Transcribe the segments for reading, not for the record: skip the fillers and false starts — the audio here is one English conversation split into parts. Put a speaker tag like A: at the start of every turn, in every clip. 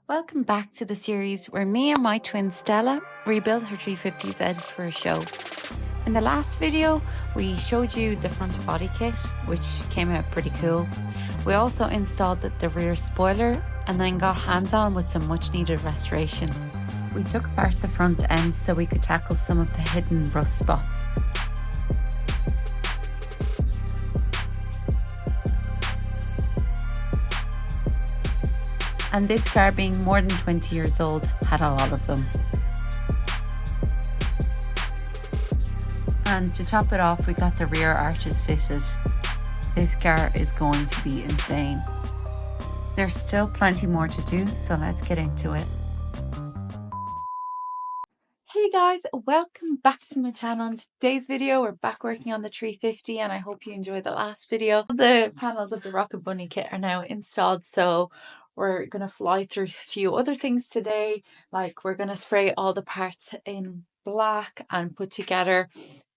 A: Welcome back to the series where me and my twin Stella rebuilt her 350Z for a show. In the last video, we showed you the front body kit, which came out pretty cool. We also installed the rear spoiler and then got hands-on with some much needed restoration. We took apart the front end so we could tackle some of the hidden rust spots. And this car, being more than 20 years old, had a lot of them. And to top it off, we got the rear arches fitted. This car is going to be insane. There's still plenty more to do, so let's get into it. Hey guys, welcome back to my channel. In today's video, we're back working on the 350 and I hope you enjoyed the last video. The panels of the Rocket Bunny kit are now installed, so we're going to fly through a few other things today. Like we're going to spray all the parts in black and put together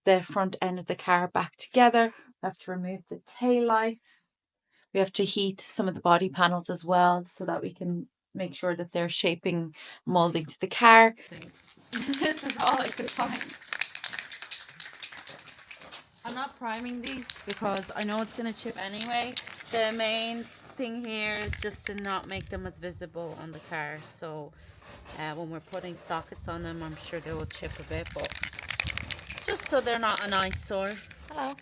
A: the front end of the car back together. We have to remove the taillights. We have to heat some of the body panels as well so that we can make sure that they're shaping, molding to the car. This is all I could find. I'm not priming these because I know it's going to chip anyway. The main thing here is just to not make them as visible on the car. So when we're putting sockets on them, I'm sure they will chip a bit, but just so they're not an eyesore. Hello.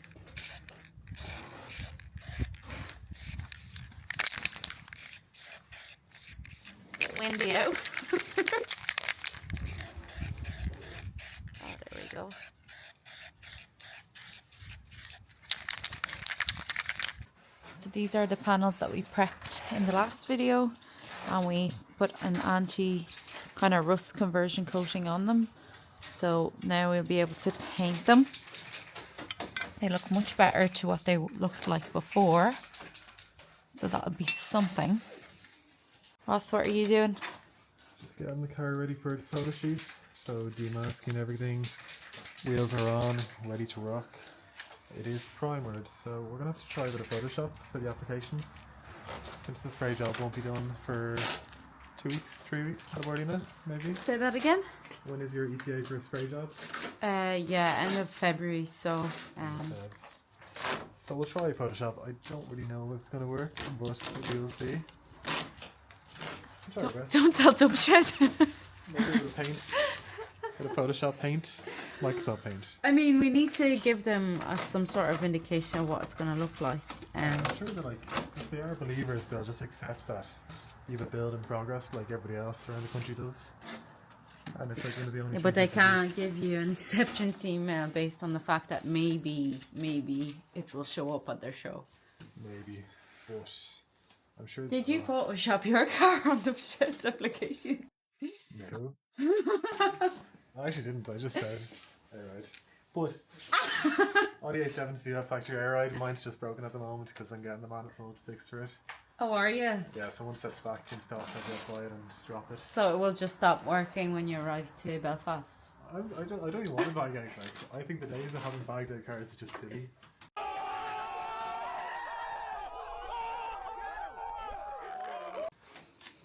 A: It's a bit windy out. Oh, there we go. So these are the panels that we prepped in the last video, and we put an anti kind of rust conversion coating on them. So now we'll be able to paint them. They look much better to what they looked like before. So that would be something. Ross, what are you doing?
B: Just getting the car ready for its photo shoot. So demasking everything. Wheels are on, ready to rock. It is primered, so we're going to have to try a bit of Photoshop for the applications. Since the spray job won't be done for 2 weeks, 3 weeks, already now, maybe?
A: Say that again?
B: When is your ETA for a spray job?
A: Yeah, end of February, so...
B: So we'll try Photoshop. I don't really know if it's going to work, but we'll see.
A: Don't tell Dubshed.
B: Maybe a bit of paint. Bit of Photoshop paint. Microsoft Paint.
A: I mean, we need to give them some sort of indication of what it's going to look like.
B: I'm sure that, like, if they are believers, they'll just accept that you have a build in progress like everybody else around the country does. And it's like one of the only.
A: Yeah, but they can't give you an acceptance email based on the fact that maybe it will show up at their show.
B: Maybe, but I'm sure.
A: Did you Photoshop your car on the Dubshed application?
B: No. I actually didn't. I just said air ride. But on the A7s do have factory air ride. Mine's just broken at the moment because I'm getting the manifold fixed for it.
A: Oh, are you?
B: Yeah, so once that's back in stock, I'll buy it and drop it.
A: So it will just stop working when you arrive to Belfast?
B: I don't even want a bag out. Like, I think the days of having bagged out cars is just silly.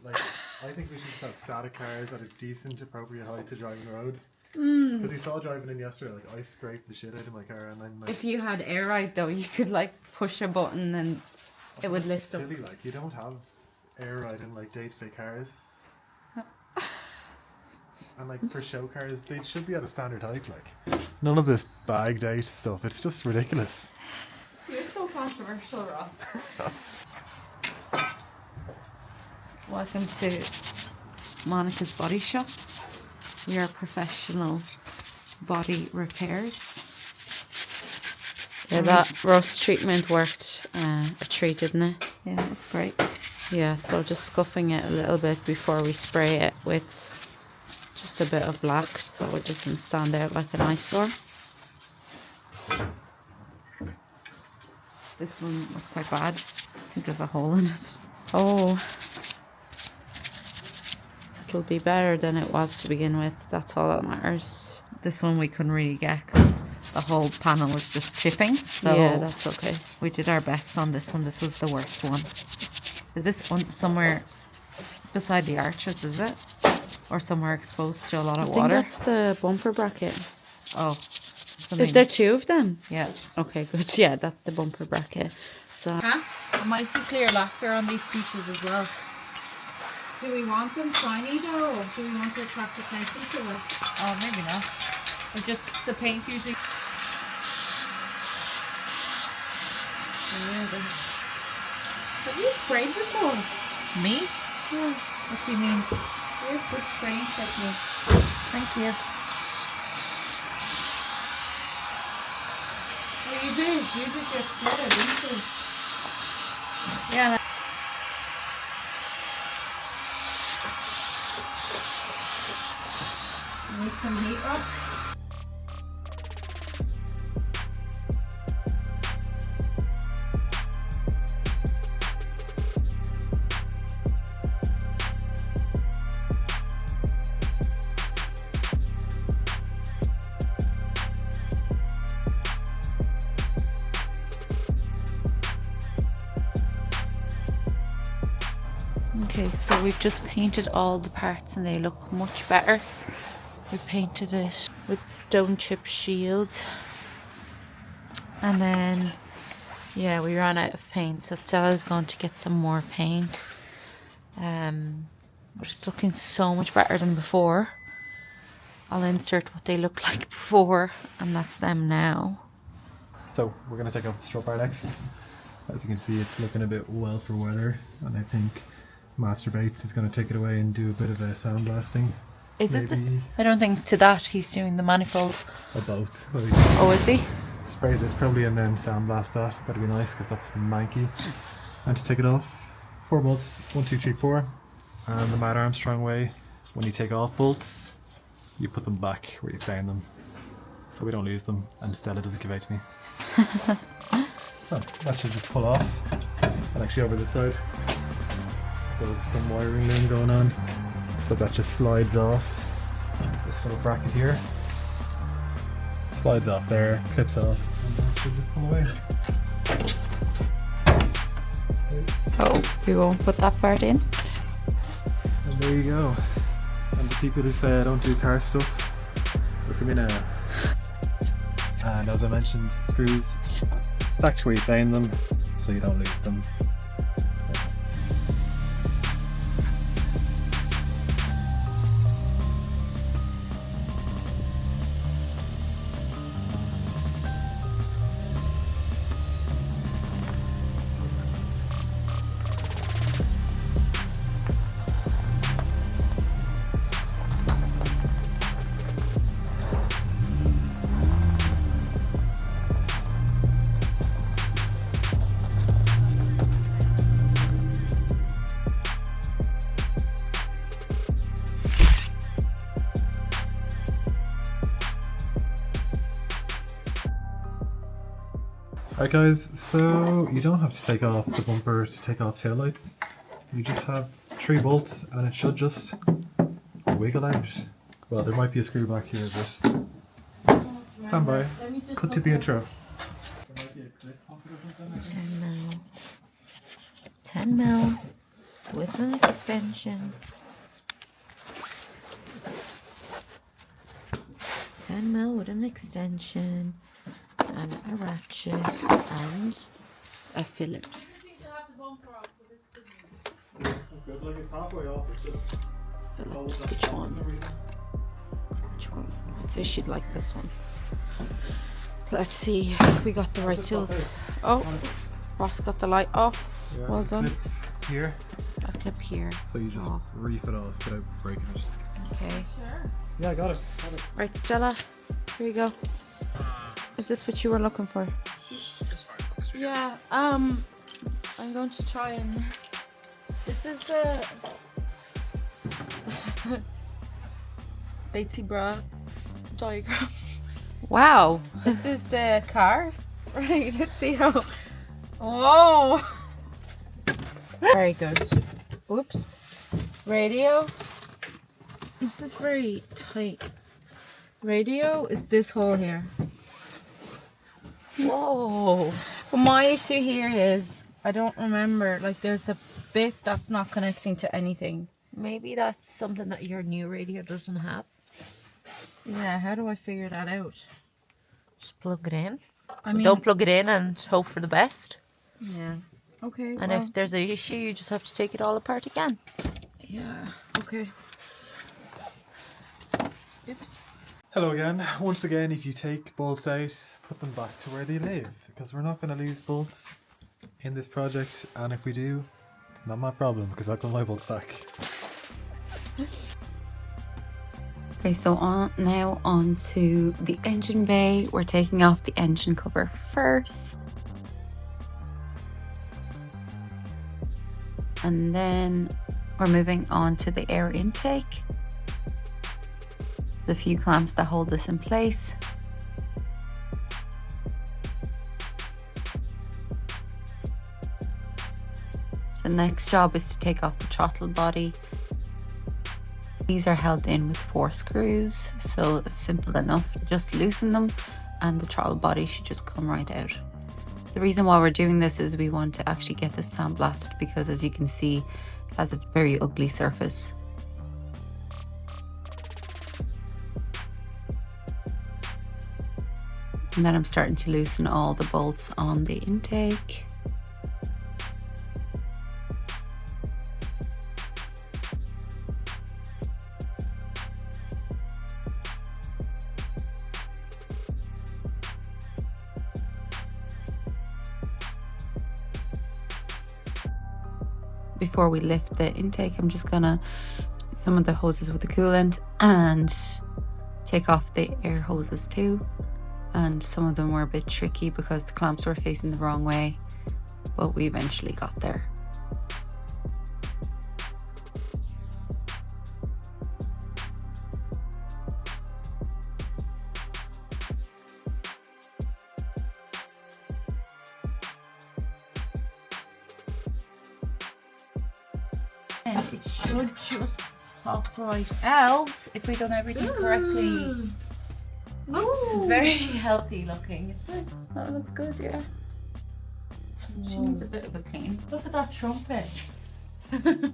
B: Like, I think we should just have static cars at a decent, appropriate height to driving the roads. Because you saw driving in yesterday, like, I scraped the shit out of my car and then, like...
A: If you had air ride though, you could, like, push a button and it would lift up.
B: Silly, like, you don't have air ride in, like, day-to-day cars. And, like, for show cars, they should be at a standard height, like. None of this bagged out stuff, it's just ridiculous.
A: You're so controversial, Ross. Welcome to Monika's body shop. We are professional body repairs. Yeah, that rust treatment worked a treat, didn't it? Yeah, it looks great. Yeah, so just scuffing it a little bit before we spray it with just a bit of black so it doesn't stand out like an eyesore. This one was quite bad. I think there's a hole in it. Oh. It'll be better than it was to begin with. That's all that matters. This one we couldn't really get because the whole panel was just chipping. So yeah, that's okay. We did our best on this one. This was the worst one. Is this somewhere Beside the arches, is it? Or somewhere exposed to a lot of
C: I think
A: water?
C: that's the bumper bracket.
A: Oh.
C: Is there two of them?
A: Yeah.
C: Okay, good. Yeah, that's the bumper bracket. So.
A: Huh? I might do clear lacquer on these pieces as well. Do we want them shiny though, or do we want to attract attention to it? Oh, maybe not. Or just the paint usually. Have you sprayed before? Me? Yeah. What do you mean? You have good spraying technique. Thank you. Well, you did. You did your spreader, didn't you? Yeah. Need some heat up. Okay, so we've just painted all the parts and they look much better. We painted it with stone chip shield, and then yeah, we ran out of paint, so Stella's going to get some more paint. But it's looking so much better than before. I'll insert what they looked like before, and that's them now.
B: So we're going to take off the strut bar next. As you can see, it's looking a bit well for weather, and I think Master Bates is going to take it away and do a bit of a sandblasting.
A: Is it? I don't think to that he's doing the manifold.
B: Or both. Well,
A: Oh, is he?
B: spray this probably and then sandblast that. That'd be nice because that's manky. And to take it off, 4 bolts, 1, 2, 3, 4. And the Matt Armstrong way, when you take off bolts, you put them back where you found them, so we don't lose them and Stella doesn't give out to me. So that should just pull off. And actually over this side, there's some wiring loom going on, so that just slides off. This little bracket here slides off there, clips off, and then it should just pull away.
A: Oh, we won't put that part in.
B: And there you go. And the people who say I don't do car stuff, look at me now. And as I mentioned, screws back to where you found them, so you don't lose them. Alright guys, so you don't have to take off the bumper to take off taillights. You just have 3 bolts and it should just wiggle out. Well, there might be a screw back here, but stand by. Cut to the intro.
C: 10 mil. 10 mil with an extension. 10 mil with an extension and a ratchet and a Phillips. Phillips, which one? Which one? I'd say she'd like this one. Let's see if we got the right tools. Oh, Ross got the light off.
B: Yeah,
C: Well done.
B: Here,
C: A clip here.
B: so you just
C: Oh.
B: reef it off without breaking it.
C: Okay.
B: Yeah, I got it.
C: Right, Stella, here you go. Is this what you were looking for?
A: Yeah, I'm going to try and... This is the... Batesy bra diagram.
C: Wow.
A: This is the car. Right, let's see how... Whoa! Very good. Oops. Radio. This is very tight. Radio is this hole here. Whoa. But my issue here is, I don't remember, like there's a bit that's not connecting to anything.
C: Maybe that's something that your new radio doesn't have.
A: Yeah, how do I figure that out?
C: Just plug it in.
A: I mean,
C: Don't plug it in and hope for the best.
A: yeah. Okay.
C: And
A: well,
C: if there's an issue, you just have to take it all apart again.
A: yeah. Okay. Oops.
B: Hello again. Once again, if you take bolts out, put them back to where they live, because we're not going to lose bolts in this project, and if we do, it's not my problem because I've got my bolts back.
A: Okay, so now on to the engine bay. We're taking off the engine cover first. And then we're moving on to the air intake. There's a few clamps that hold this in place. So the next job is to take off the throttle body. These are held in with 4 screws, so it's simple enough. Just loosen them and the throttle body should just come right out. The reason why we're doing this is we want to actually get this sandblasted, because as you can see, it has a very ugly surface. And then I'm starting to loosen all the bolts on the intake. Before we lift the intake, I'm just gonna some of the hoses with the coolant and take off the air hoses too. And some of them were a bit tricky because the clamps were facing the wrong way, but we eventually got there. And it should just pop right out if we've done everything correctly. It's very healthy looking, isn't it? That looks good, yeah. She needs a bit of a clean. Look at that trumpet. Wow.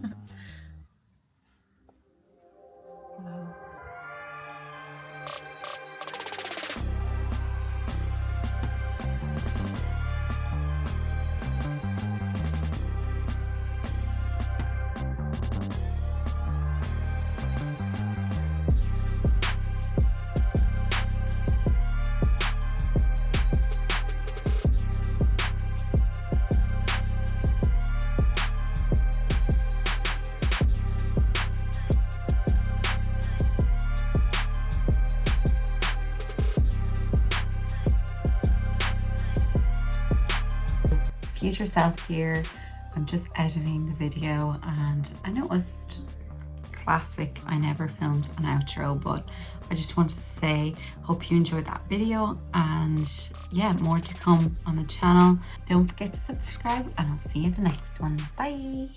A: Future self here. I'm just editing the video and I noticed, classic, I never filmed an outro, but I just wanted to say hope you enjoyed that video, and yeah, more to come on the channel. Don't forget to subscribe and I'll see you in the next one. Bye.